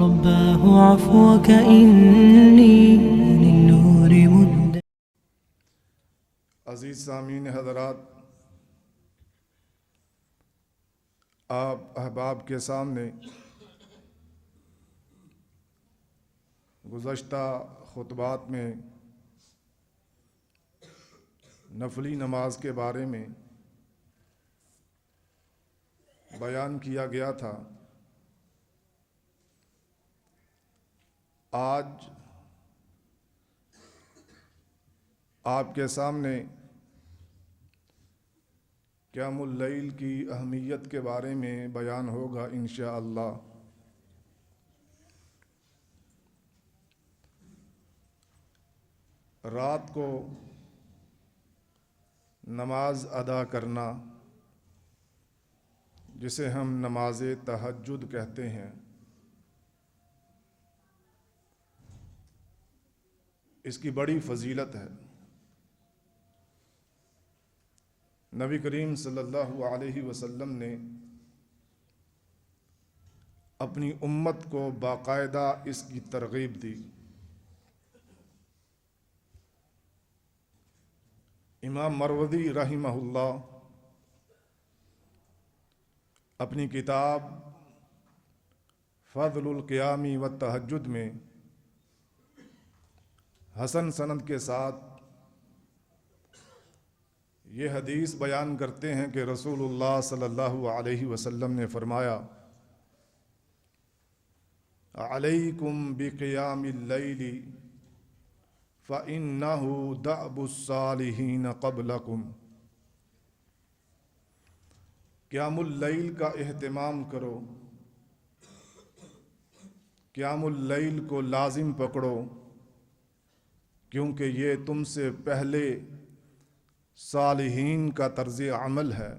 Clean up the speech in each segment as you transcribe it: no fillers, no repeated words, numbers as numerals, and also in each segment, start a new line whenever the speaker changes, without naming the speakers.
رباه عفوك إني للنور مد.
عزیز سامعین حضرات، آپ احباب کے سامنے گزشتہ خطبات میں نفلی نماز کے بارے میں بیان کیا گیا تھا۔ آج آپ کے سامنے قیام اللیل کی اہمیت کے بارے میں بیان ہوگا انشاءاللہ۔ رات کو نماز ادا کرنا، جسے ہم نماز تہجد کہتے ہیں، اس کی بڑی فضیلت ہے۔ نبی کریم صلی اللہ علیہ وسلم نے اپنی امت کو باقاعدہ اس کی ترغیب دی۔ امام مروزی رحمہ اللہ اپنی کتاب فضل القیام والتہجد میں حسن سند کے ساتھ یہ حدیث بیان کرتے ہیں کہ رسول اللہ صلی اللہ علیہ وسلم نے فرمایا: علیکم بقیام اللیل فإنہ دأب الصالحین قبلکم۔ قیام اللیل کا اہتمام کرو، قیام اللیل کو لازم پکڑو، کیونکہ یہ تم سے پہلے صالحین کا طرز عمل ہے۔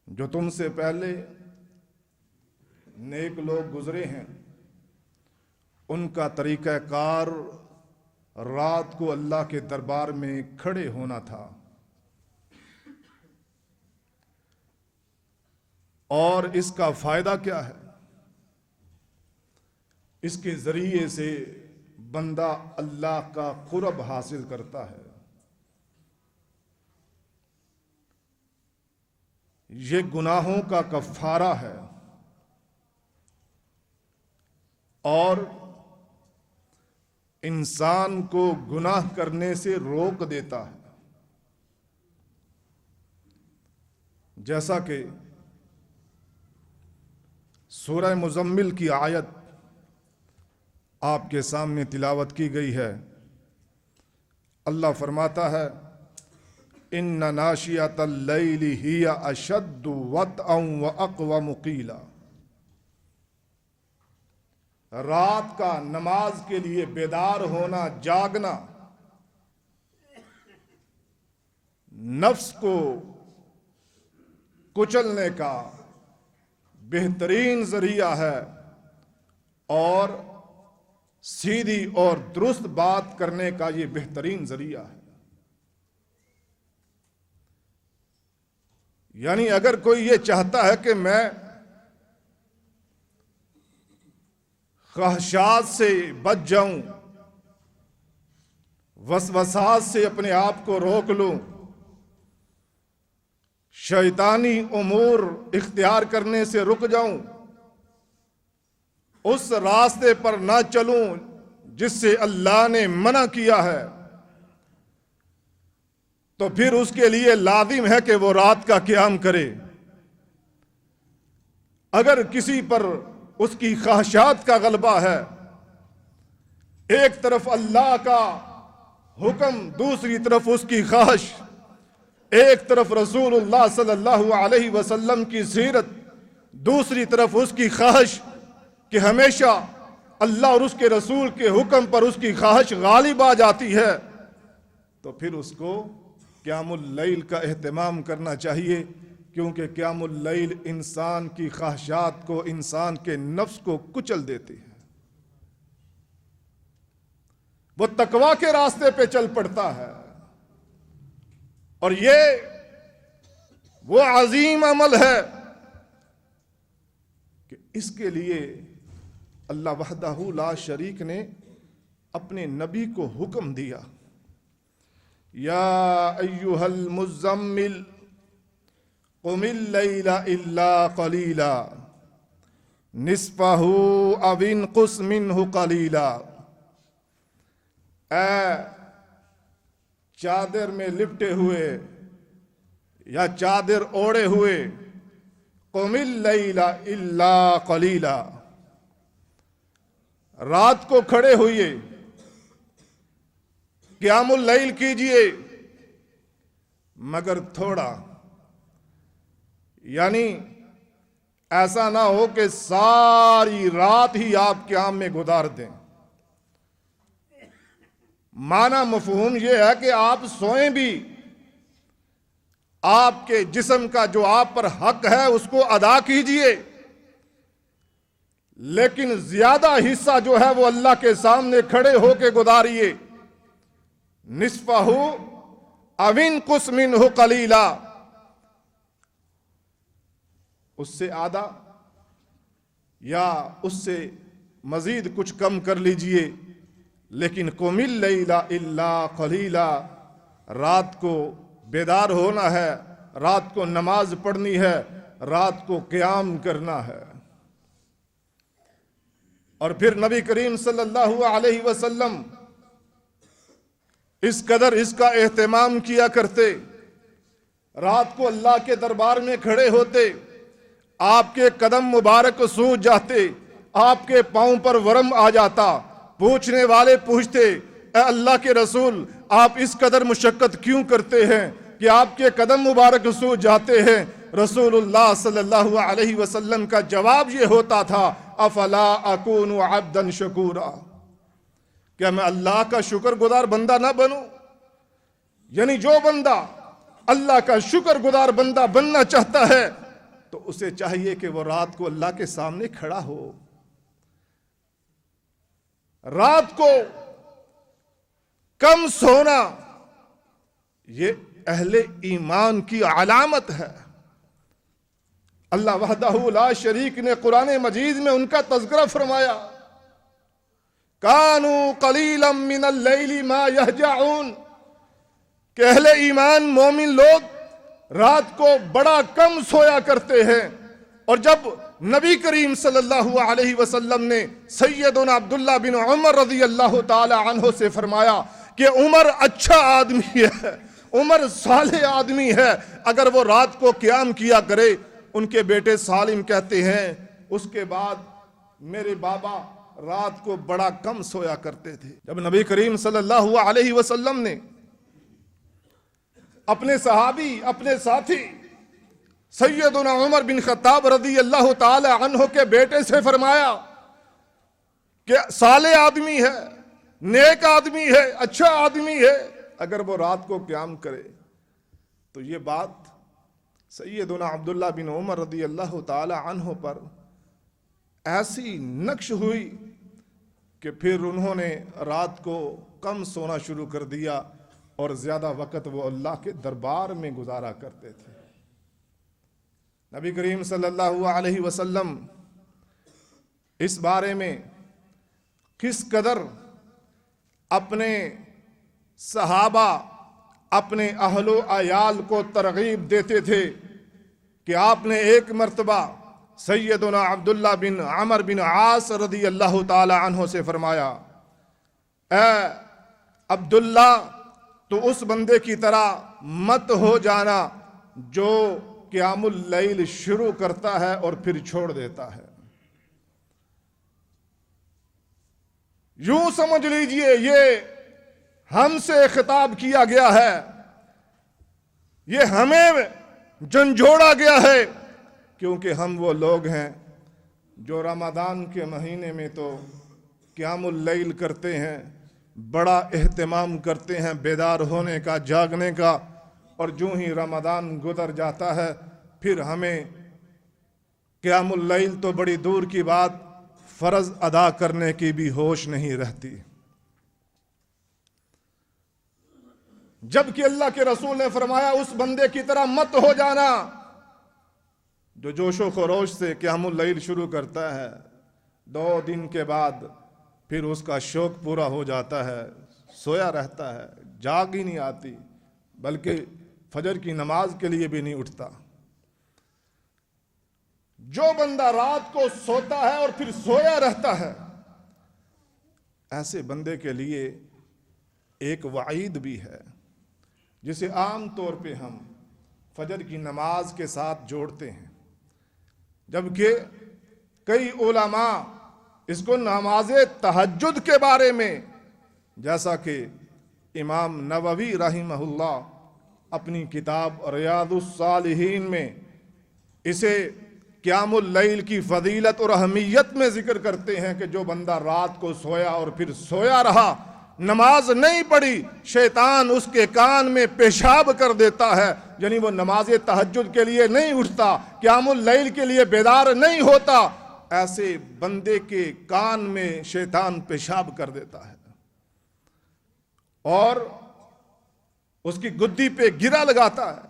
جو تم سے پہلے نیک لوگ گزرے ہیں، ان کا طریقہ کار رات کو اللہ کے دربار میں کھڑے ہونا تھا، اور اس کا فائدہ کیا ہے؟ اس کے ذریعے سے بندہ اللہ کا قرب حاصل کرتا ہے۔ یہ گناہوں کا کفارہ ہے اور انسان کو گناہ کرنے سے روک دیتا ہے۔ جیسا کہ سورہ مزمل کی آیت آپ کے سامنے تلاوت کی گئی ہے۔ اللہ فرماتا ہے: ان ناشئۃ اللیل ہی اشد وطئا واقوم قیلا۔ رات کا نماز کے لیے بیدار ہونا، جاگنا، نفس کو کچلنے کا بہترین ذریعہ ہے اور سیدھی اور درست بات کرنے کا یہ بہترین ذریعہ ہے۔ یعنی اگر کوئی یہ چاہتا ہے کہ میں خواہشات سے بچ جاؤں، وسوسات سے اپنے آپ کو روک لوں، شیطانی امور اختیار کرنے سے رک جاؤں، اس راستے پر نہ چلوں جس سے اللہ نے منع کیا ہے، تو پھر اس کے لیے لازم ہے کہ وہ رات کا قیام کرے۔ اگر کسی پر اس کی خواہشات کا غلبہ ہے، ایک طرف اللہ کا حکم، دوسری طرف اس کی خواہش، ایک طرف رسول اللہ صلی اللہ علیہ وسلم کی سیرت، دوسری طرف اس کی خواہش کہ ہمیشہ اللہ اور اس کے رسول کے حکم پر اس کی خواہش غالب آ جاتی ہے، تو پھر اس کو قیام اللیل کا اہتمام کرنا چاہیے، کیونکہ قیام اللیل انسان کی خواہشات کو، انسان کے نفس کو کچل دیتی ہے۔ وہ تقویٰ کے راستے پہ چل پڑتا ہے، اور یہ وہ عظیم عمل ہے کہ اس کے لیے اللہ وحدہ لا شریک نے اپنے نبی کو حکم دیا، یا ایھا المزمل قم اللیل الا قلیلا نصفہ او انقص منہ قلیلا، اے چادر میں لپٹے ہوئے یا چادر اوڑے ہوئے، قم اللیل الا قلیلا، رات کو کھڑے ہوئیے، قیام اللیل کیجئے مگر تھوڑا، یعنی ایسا نہ ہو کہ ساری رات ہی آپ قیام میں گزار دیں۔ معنی مفہوم یہ ہے کہ آپ سوئیں بھی، آپ کے جسم کا جو آپ پر حق ہے اس کو ادا کیجئے، لیکن زیادہ حصہ جو ہے وہ اللہ کے سامنے کھڑے ہو کے گزاریے۔ نصفہ او انقص منہ قلیلا، اس سے آدھا یا اس سے مزید کچھ کم کر لیجئے، لیکن قم اللیل الا قلیلا، رات کو بیدار ہونا ہے، رات کو نماز پڑھنی ہے، رات کو قیام کرنا ہے۔ اور پھر نبی کریم صلی اللہ علیہ وسلم اس قدر اس کا اہتمام کیا کرتے، رات کو اللہ کے دربار میں کھڑے ہوتے، آپ کے قدم مبارک سوج جاتے، آپ کے پاؤں پر ورم آ جاتا، پوچھنے والے پوچھتے، اے اللہ کے رسول آپ اس قدر مشقت کیوں کرتے ہیں کہ آپ کے قدم مبارک سوج جاتے ہیں؟ رسول اللہ صلی اللہ علیہ وسلم کا جواب یہ ہوتا تھا، افلا اکون عبدا شکورا، کیا میں اللہ کا شکر گزار بندہ نہ بنوں؟ یعنی جو بندہ اللہ کا شکر گزار بندہ بننا چاہتا ہے تو اسے چاہیے کہ وہ رات کو اللہ کے سامنے کھڑا ہو، رات کو کم سونا یہ اہل ایمان کی علامت ہے۔ اللہ وحدہ لا شریک نے قرآن مجید میں ان کا تذکرہ فرمایا، کانوا قلیلا من اللیل ما یہجعون، کہ اہل ایمان مومن لوگ رات کو بڑا کم سویا کرتے ہیں۔ اور جب نبی کریم صلی اللہ علیہ وسلم نے سیدنا عبداللہ بن عمر رضی اللہ تعالی عنہ سے فرمایا کہ عمر اچھا آدمی ہے، عمر صالح آدمی ہے، اگر وہ رات کو قیام کیا کرے، ان کے بیٹے سالم کہتے ہیں اس کے بعد میرے بابا رات کو بڑا کم سویا کرتے تھے۔ جب نبی کریم صلی اللہ علیہ وسلم نے اپنے صحابی، اپنے ساتھی سیدنا عمر بن خطاب رضی اللہ تعالی عنہ کے بیٹے سے فرمایا کہ صالح آدمی ہے، نیک آدمی ہے، اچھا آدمی ہے، اگر وہ رات کو قیام کرے، تو یہ بات سیدنا عبداللہ بن عمر رضی اللہ تعالی عنہ پر ایسی نقش ہوئی کہ پھر انہوں نے رات کو کم سونا شروع کر دیا اور زیادہ وقت وہ اللہ کے دربار میں گزارا کرتے تھے۔ نبی کریم صلی اللہ علیہ وسلم اس بارے میں کس قدر اپنے صحابہ، اپنے اہل و عیال کو ترغیب دیتے تھے کہ آپ نے ایک مرتبہ سیدنا عبداللہ بن عمر بن عاص رضی اللہ تعالی عنہ سے فرمایا، اے عبداللہ تو اس بندے کی طرح مت ہو جانا جو قیام اللیل شروع کرتا ہے اور پھر چھوڑ دیتا ہے۔ یوں سمجھ لیجئے یہ ہم سے خطاب کیا گیا ہے، یہ ہمیں جھنجھوڑا گیا ہے، کیونکہ ہم وہ لوگ ہیں جو رمضان کے مہینے میں تو قیام اللیل کرتے ہیں، بڑا اہتمام کرتے ہیں بیدار ہونے کا، جاگنے کا، اور جو ہی رمضان گزر جاتا ہے پھر ہمیں قیام اللیل تو بڑی دور کی بات فرض ادا کرنے کی بھی ہوش نہیں رہتی۔ جبکہ اللہ کے رسول نے فرمایا اس بندے کی طرح مت ہو جانا جو جوش و خروش سے قیام اللیل شروع کرتا ہے 2 دن کے بعد پھر اس کا شوق پورا ہو جاتا ہے، سویا رہتا ہے، جاگ ہی نہیں آتی، بلکہ فجر کی نماز کے لیے بھی نہیں اٹھتا۔ جو بندہ رات کو سوتا ہے اور پھر سویا رہتا ہے، ایسے بندے کے لیے ایک وعید بھی ہے، جسے عام طور پہ ہم فجر کی نماز کے ساتھ جوڑتے ہیں، جبکہ کئی علماء اس کو نماز تہجد کے بارے میں، جیسا کہ امام نووی رحمہ اللہ اپنی کتاب ریاض الصالحین میں اسے قیام اللیل کی فضیلت اور اہمیت میں ذکر کرتے ہیں کہ جو بندہ رات کو سویا اور پھر سویا رہا، نماز نہیں پڑھی، شیطان اس کے کان میں پیشاب کر دیتا ہے، یعنی وہ نماز تہجد کے لیے نہیں اٹھتا، قیام اللیل کے لیے بیدار نہیں ہوتا، ایسے بندے کے کان میں شیطان پیشاب کر دیتا ہے اور اس کی گدی پہ گرا لگاتا ہے،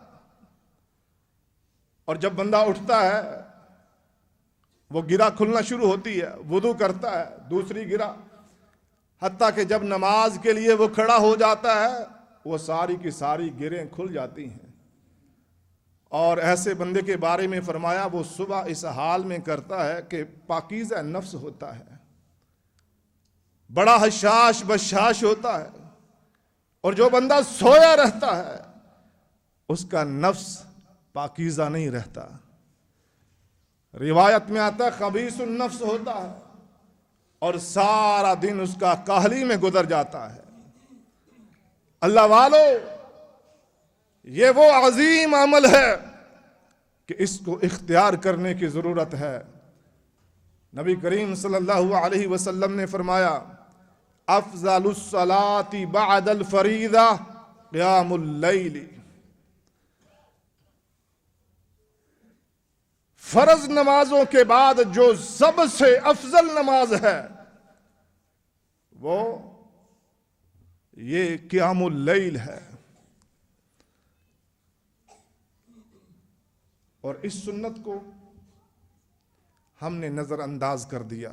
اور جب بندہ اٹھتا ہے وہ گرا کھلنا شروع ہوتی ہے، وضو کرتا ہے، دوسری گرا، حتیٰ کہ جب نماز کے لیے وہ کھڑا ہو جاتا ہے وہ ساری کی ساری گریں کھل جاتی ہیں۔ اور ایسے بندے کے بارے میں فرمایا وہ صبح اس حال میں کرتا ہے کہ پاکیزہ نفس ہوتا ہے، بڑا حشاش بشاش ہوتا ہے، اور جو بندہ سویا رہتا ہے اس کا نفس پاکیزہ نہیں رہتا۔ روایت میں آتا ہے خبیث النفس ہوتا ہے اور سارا دن اس کا کاہلی میں گزر جاتا ہے۔ اللہ والو، یہ وہ عظیم عمل ہے کہ اس کو اختیار کرنے کی ضرورت ہے۔ نبی کریم صلی اللہ علیہ وسلم نے فرمایا افضل الصلاة بعد الفریضہ قیام اللیل، فرض نمازوں کے بعد جو سب سے افضل نماز ہے وہ یہ قیام اللیل ہے، اور اس سنت کو ہم نے نظر انداز کر دیا۔